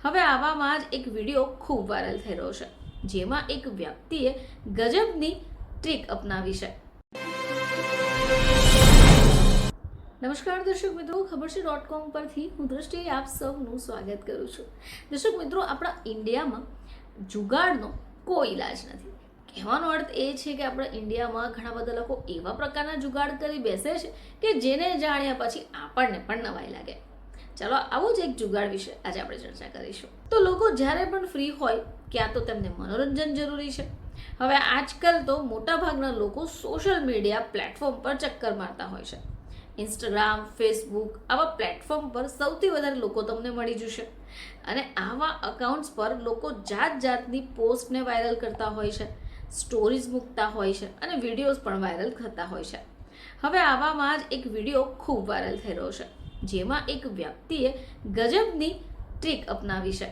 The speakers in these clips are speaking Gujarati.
હવે આવામાં જ એક વિડીયો ખૂબ વાયરલ થઈ રહ્યો છે, જેમાં એક વ્યક્તિએ ગજબની ટ્રીક અપનાવી છે. નમસ્કાર દર્શક મિત્રો, ખબરછે.com પરથી હું દ્રષ્ટિ આપ સૌનું સ્વાગત કરું છું. દર્શક મિત્રો, આપણા ઇન્ડિયામાં જુગાડનો કોઈ ઇલાજ નથી. કહેવાનો અર્થ એ છે કે આપણા ઇન્ડિયામાં ઘણા બધા લોકો એવા પ્રકારના જુગાડ કરી બેસે છે કે જેને જાણ્યા પછી આપણને પણ નવાઈ લાગે. ચાલો આવું જ એક જુગાડ વિશે આજે આપણે ચર્ચા કરીશું. તો લોકો જ્યારે પણ ફ્રી હોય, ક્યાં તો તેમને મનોરંજન જરૂરી છે. હવે આજકાલ તો મોટાભાગના લોકો સોશિયલ મીડિયા પ્લેટફોર્મ પર ચક્કર મારતા હોય છે. ઇન્સ્ટાગ્રામ, ફેસબુક આવા પ્લેટફોર્મ પર સૌથી વધારે લોકો તમને મળી જશે અને આવા અકાઉન્ટ્સ પર લોકો જાત જાતની પોસ્ટને વાયરલ કરતા હોય છે, સ્ટોરીઝ મૂકતા હોય છે અને વિડીયોઝ પણ વાયરલ થતા હોય છે. હવે આવામાં જ એક વિડીયો ખૂબ વાયરલ થઈ રહ્યો છે, જેમાં એક વ્યક્તિએ ગજબની ટ્રીક અપનાવી છે.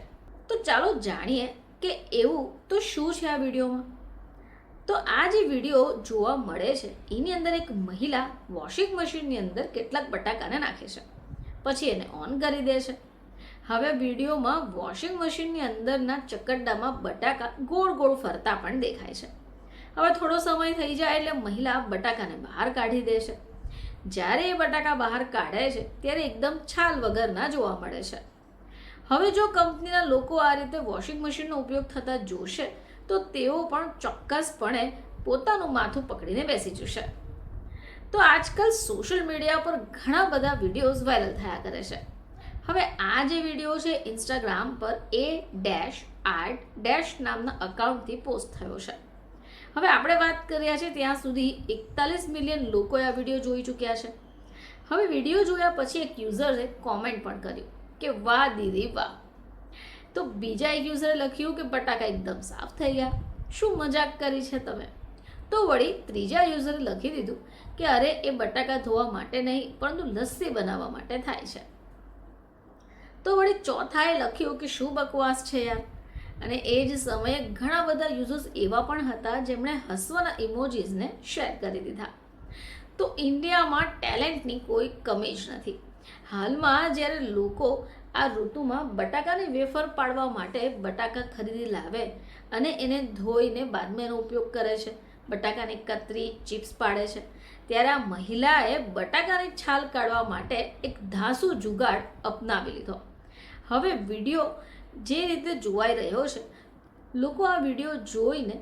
તો ચાલો જાણીએ કે એવું તો શું છે આ વિડીયોમાં. તો આ જે વિડીયો જોવા મળે છે એની અંદર એક મહિલા વોશિંગ મશીનની અંદર કેટલાક બટાકાને નાખે છે, પછી એને ઓન કરી દે છે. હવે વિડીયોમાં વોશિંગ મશીનની અંદરના ચકરડામાં બટાકા ગોળ ગોળ ફરતા પણ દેખાય છે. હવે થોડો સમય થઈ જાય એટલે મહિલા બટાકાને બહાર કાઢી દે છે. જ્યારે એ બટાકા બહાર કાઢે છે ત્યારે એકદમ છાલ વગરના જોવા મળે છે. હવે જો કંપનીના લોકો આ રીતે વોશિંગ મશીનનો ઉપયોગ થતા જોશે તો તેઓ પણ ચોક્કસપણે પોતાનું માથું પકડીને બેસી જશે. તો આજકાલ સોશિયલ મીડિયા પર ઘણા બધા વિડીયોઝ વાયરલ થયા કરે છે. હવે આ જે વિડીયો છે ઇન્સ્ટાગ્રામ પર A-Art- નામના અકાઉન્ટથી પોસ્ટ થયો છે. હવે આપણે વાત કર્યા છે ત્યાં સુધી 41 મિલિયન લોકોએ આ વિડીયો જોઈ ચૂક્યા છે. હવે વિડીયો જોયા પછી એક યુઝરે કોમેન્ટ પણ કર્યું કે વાહ દીદી વાહ. તો બીજા એક યુઝરે લખ્યું કે બટાકા એકદમ સાફ થઈ ગયા, શું મજાક કરી છે તમે. તો વળી ત્રીજા યુઝરે લખી દીધું કે અરે એ બટાકા ધોવા માટે નહીં પરંતુ લસ્સી બનાવવા માટે થાય છે. તો વળી ચોથાએ લખ્યું કે શું બકવાસ છે યાર. અને એ જ સમયે ઘણા બધા યુઝર્સ એવા પણ હતા જેમણે હસવાના ઇમોજીસને શેર કરી દીધા. તો ઇન્ડિયામાં ટેલેન્ટની કોઈ કમી જ નથી. હાલમાં જ્યારે લોકો આ ઋતુમાં બટાકાની વેફર પાડવા માટે બટાકા ખરીદી લાવે અને એને ધોઈને બાદમાં એનો ઉપયોગ કરે છે, બટાકાની કતરી ચિપ્સ પાડે છે, ત્યારે આ મહિલાએ બટાકાની છાલ કાઢવા માટે એક ધાસુ જુગાડ અપનાવી લીધો. હવે વિડીયો જે રીતે જોવાઈ રહ્યો છે, લોકો આ વિડીયો જોઈને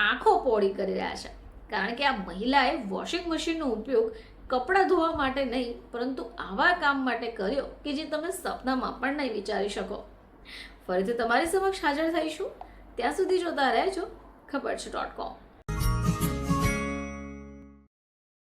આંખો પોળી કરી રહ્યા છે, કારણ કે આ મહિલાએ વોશિંગ મશીનનો ઉપયોગ કપડાં ધોવા માટે નહીં પરંતુ આવા કામ માટે કર્યો કે જે તમે સપનામાં પણ નહીં વિચારી શકો. ફરીથી તમારી સમક્ષ હાજર થઈશું, ત્યાં સુધી જોતા રહેજો ખબરછે.com.